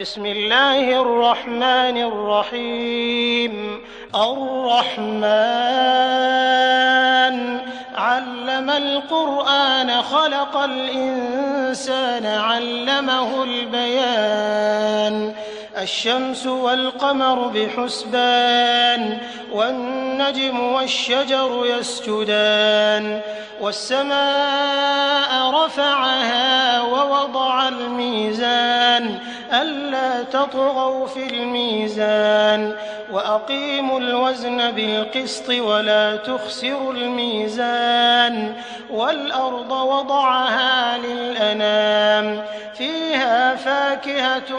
بسم الله الرحمن الرحيم. الرحمن علم القرآن خلق الإنسان علمه البيان. الشمس والقمر بحسبان والنجم والشجر يسجدان والسماء رفعها ووضع الميزان ألا تطغوا في الميزان وأقيموا الوزن بالقسط ولا تخسروا الميزان والأرض وضعها للأنام فيها فاكهة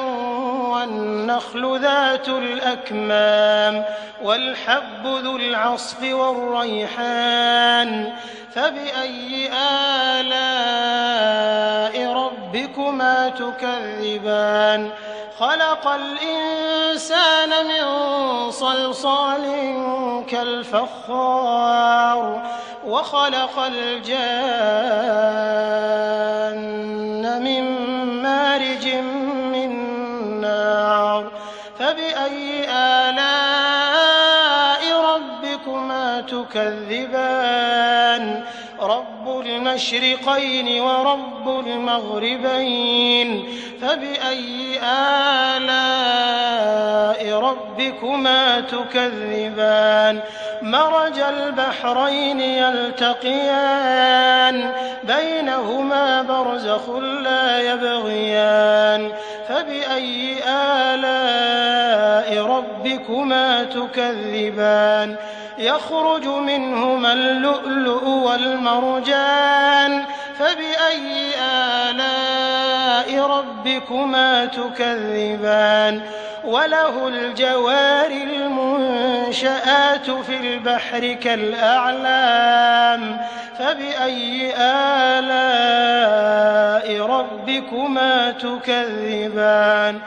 والنخل ذات الأكمام والحب ذو العصف والريحان فبأي آلاء ربكما تكذبان. خلق الإنسان من صلصال كالفخار وخلق الجان من مارج من نار فبأي آلاء ربكما تكذبان. رب المشرقين ورب المغربين فبأي آلاء ربكما تكذبان. مرج البحرين يلتقيان بينهما برزخ لا يبغيان فبأي آلاء ربكما تكذبان. يخرج منهما اللؤلؤ والمرجان فبأي آلاء ربكما تكذبان. وله الجوار المنشآت في البحر كالأعلام فبأي آلاء ربكما تكذبان.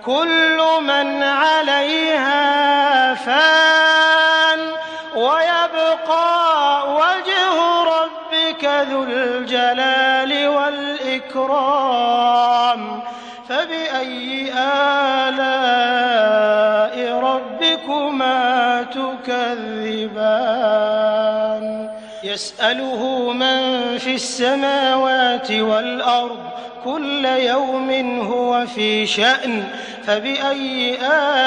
كل من عليها فان ويبقى وجه ربك ذو الجلال والإكرام فبأي آلاء ربكما تكذبان. يسأله من في السماوات والأرض كل يوم هو في شأن فبأي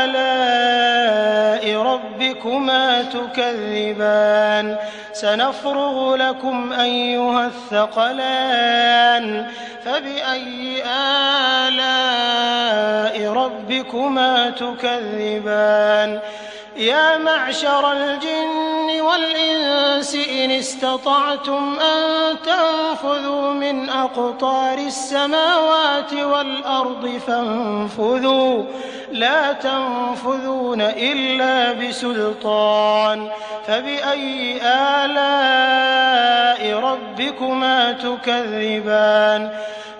آلاء ربكما تكذبان. سنفرغ لكم أيها الثقلان فبأي آلاء ربكما تكذبان. يا معشر الجن والإنس إن استطعتم أن تنفذوا من أقطار السماوات والأرض فانفذوا لا تنفذون إلا بسلطان فبأي آلاء ربكما تكذبان.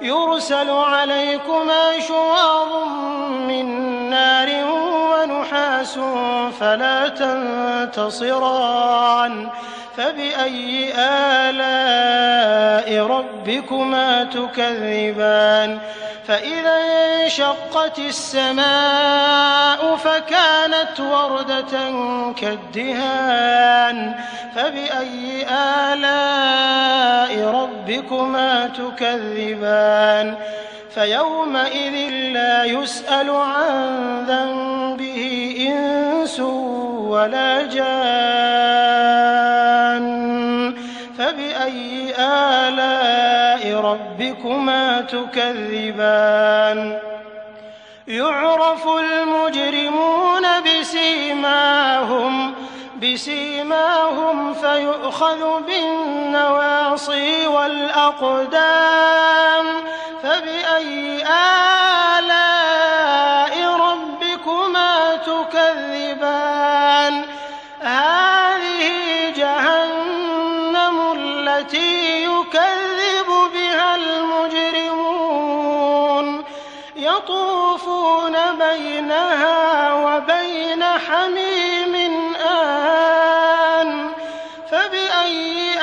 يرسل عليكما شواظ من نار ونحاس فلا تنتصران فبأي آلاء ربكما تكذبان. فإذا انشقت السماء فكانت وردة كالدهان فبأي آلاء ربكما تكذبان. فيومئذ لا يسأل عن ذنبه إنس ولا جان فبأي آلاء ربكما تكذبان. يعرف المجرمون بسيماهم فيؤخذ بالنواصي والأقدام فبأي آلاء ربكما تكذبان. هذه جهنم التي يكذب بها المجرمون يطوفون بينها وبين حميم آن فبأي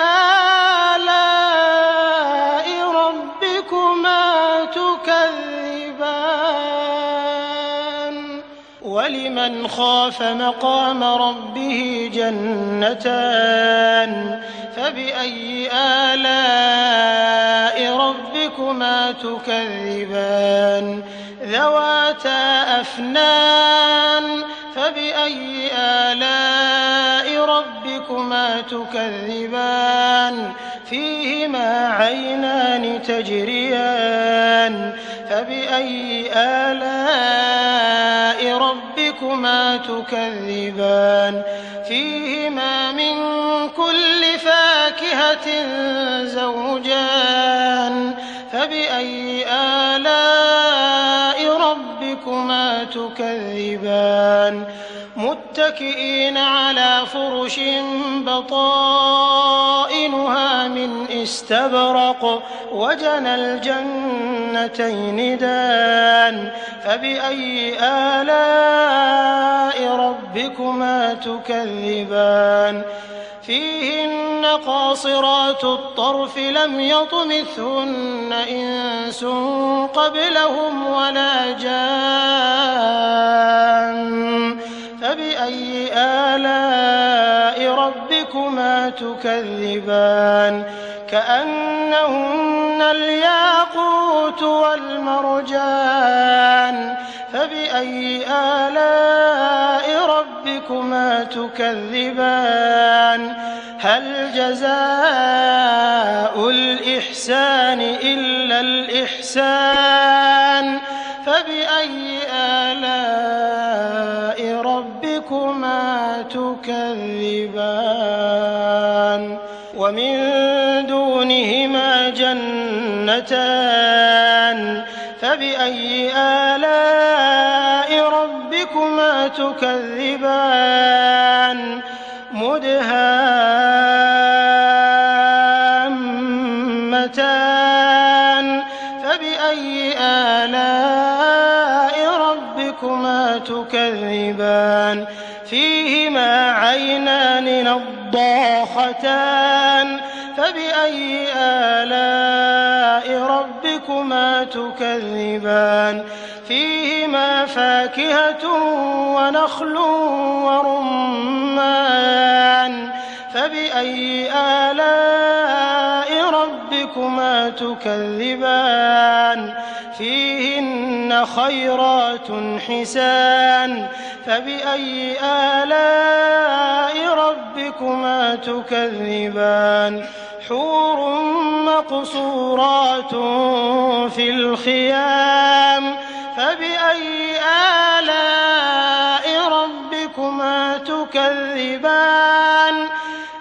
آلاء ربكما تكذبان. ولمن خاف مقام ربه جنتان فبأي آلاء ربكما تكذبان ذواتا أفنان فبأي آلاء ربكما تكذبان فيهما عينان تجريان فبأي آلاء ربكما تكذبان فيهما من كل فاكهة زوجان فبأي آلاء ربكما تكذبان متكئين على فرش بطائنها من استبرق وجنى الجنتين دان فبأي آلاء ربكما تكذبان فيهن قاصرات الطرف لم يطمثهن إنس قبلهم ولا جان فبأي آلاء ربكما تكذبان كأنهن الياقوت والمرجان فبأي آلاء ربكما تكذبان هل جزاء الإحسان إلا الإحسان فبأي آلاء ربكما تكذبان ومن دونهما جنتان فبأي آلاء ربكما تكذبان مدهامتان فبأي آلاء ربكما تكذبان فيهما عينان نضاختان فبأي آلاء ربكما تكذبان فيهما فاكهة ونخل ورمان فبأي آلاء ربكما تكذبان فيهن خيرات حسان فبأي آلاء ربكما تكذبان حور مقصورات في الخيام فبأي آلاء ربكما تكذبان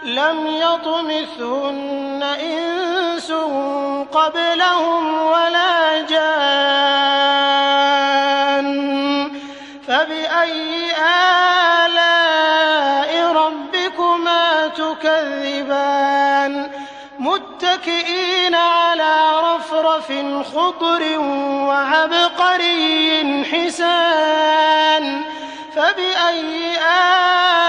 لم يطمثهن إنس قبلهم ولا جان فبأي آلاء ربكما تكذبان متكئين على رفرف خضر وعبقري حسان فبأي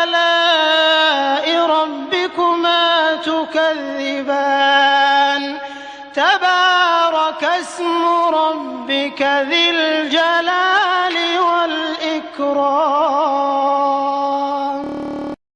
آلاء ربكما تكذبان تبارك اسم ربك ذي الجلال